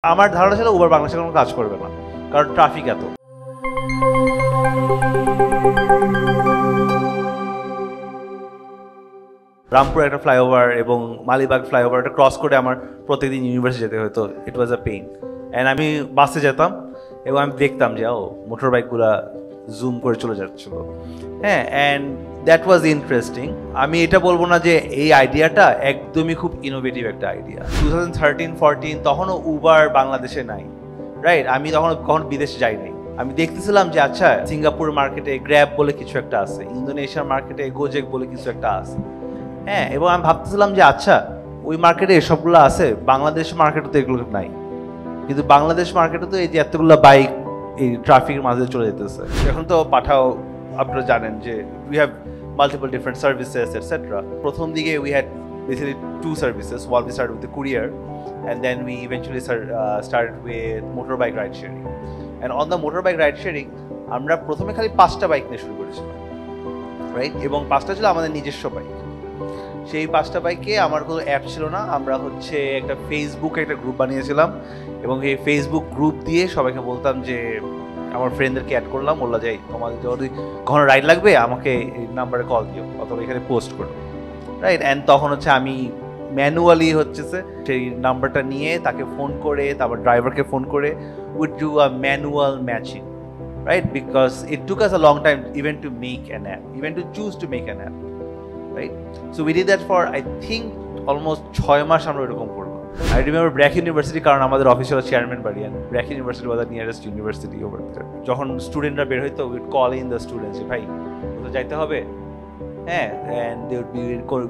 আমার ধারণা ছিল উবার বাংলাদেশে কোনো কাজ করবে না, কারণ ট্রাফিক এত। রামপুর একটা ফ্লাইওভার এবং মালিবাগ ফ্লাইওভারটা ক্রস করে আমার প্রতিদিন ইউনিভার্সিটি যেতে হতো। ইট ওয়াজ আ পেইন। অ্যান্ড আমি বাসে যেতাম এবং আমি দেখতাম যে মোটর বাইকগুলা জুম করে চলে যাচ্ছিল। হ্যাঁ, অ্যান্ড দ্যাট ওয়াজ ইন্টারেস্টিং। আমি এটা বলবো না যে এই আইডিয়াটা একদমই খুব ইনোভেটিভ একটা আইডিয়া। 2013-14 তখনও উবার বাংলাদেশে নাই, রাইট? আমি কখনো বিদেশে যাই নাই। আমি দেখতেছিলাম যে আচ্ছা, সিঙ্গাপুর মার্কেটে গ্র্যাব বলে কিছু একটা আছে, ইন্দোনেশিয়ার মার্কেটে গোজেক বলে কিছু একটা আছে। হ্যাঁ, এবং আমি ভাবতেছিলাম যে আচ্ছা, ওই মার্কেটে এসবগুলো আছে, বাংলাদেশ মার্কেটে তো এগুলো নাই। কিন্তু বাংলাদেশ মার্কেটে তো এই যে এতগুলো বাইক এই ট্রাফিকের মাঝে চলে যেতেছে। এখন তো পাঠাও, আপনারা জানেন যে we have multiple different services etcetera. প্রথম দিকে we had basically two services. One, we started with the courier, and then we eventually started with motorbike ride sharing. And on the motorbike ride sharing, আমরা প্রথমে খালি 5টা bike নিয়ে শুরু করেছিলাম, right? এবং 5টা ছিল আমাদের নিজস্ব বাইক। সেই 5টা বাইকে আমার কোনো অ্যাপ ছিল না। আমরা একটা ফেসবুকে একটা গ্রুপ বানিয়েছিলাম এবং এই ফেসবুক গ্রুপ দিয়ে সবাইকে বলতাম যে আমার ফ্রেন্ডদেরকে অ্যাড করলাম, বললাম যে তোমাদের যদি ঘন রাইড লাগবে আমাকে এই নাম্বারে কল দিও অথবা এখানে পোস্ট করো, রাইট? অ্যান্ড তখন আমি ম্যানুয়ালি সেই নাম্বারটা নিয়ে তাকে ফোন করে, তারপর ড্রাইভারকে ফোন করে we'd do a manual matching, right? Because it took us a long time even to make an app, even to choose to make an app, right? So we did that for I think almost 6 মাস আমরা এরকম করবো। I remember BRAC university, কারণ আমাদের official chairman বাড়ি, and BRAC university was the nearest university over there. যখন স্টুডেন্টরা বের হইতো, we'd call in the students যে ভাই কোথাও যাইতে হবে। হ্যাঁ, and they would be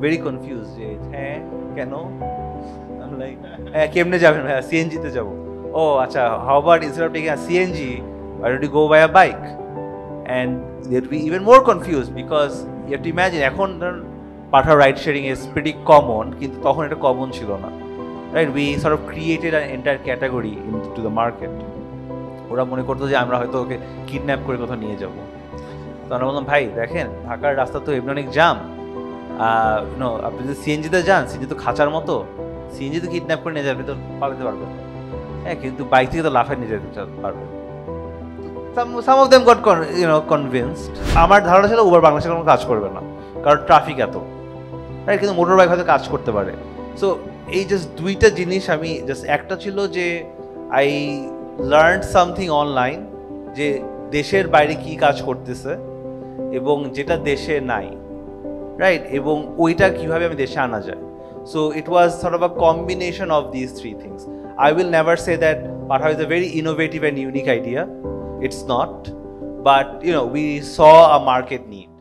very confused যে হ্যাঁ কেন, I'm like হ্যাঁ কেমনে যাবেন ভাই? সিএনজি তে যাব। ও আচ্ছা, how about instead of taking a CNG, why don't you go by a bike? And they would be even more confused because you have to imagine এখন পাঠা ride sharing is pretty common, কিন্তু তখন এটা common ছিল না, right? We sort of created an entire category into the market. ওরা মনে করতো যে আমরা হয়তো ওকে কিডন্যাপ করে কোথাও নিয়ে যাবো। তো আমরা বললাম ভাই দেখেন, ঢাকার রাস্তা তো এমনি অনেক জাম, আপনি যদি সিএনজিতে যান, সিএনজি তো খাঁচার মতো, সিএনজি তো কিডন্যাপ করে নিয়ে যাবে, তো পালাতে পারবেন। হ্যাঁ, কিন্তু বাইক থেকে তো লাফায় নিয়ে যেতে পারবেন। Some of them got convinced. আমার ধারণা ছিল উবার বাংলাদেশে কোনো কাজ করবে না, কারণ ট্রাফিক এত, রাইট? কিন্তু মোটর বাইক হয়তো কাজ করতে পারে। সো এই জাস্ট দুইটা জিনিস আমি একটা ছিল যে আই লার্ন সামথিং অনলাইন, যে দেশের বাইরে কি কাজ করতেছে এবং যেটা দেশে নাই, রাইট? এবং ওইটা কিভাবে আমি দেশে আনা যায়। So it was sort of a combination of these three things. I will never say that Patha is a very innovative and unique idea. It's not, but we saw a market need.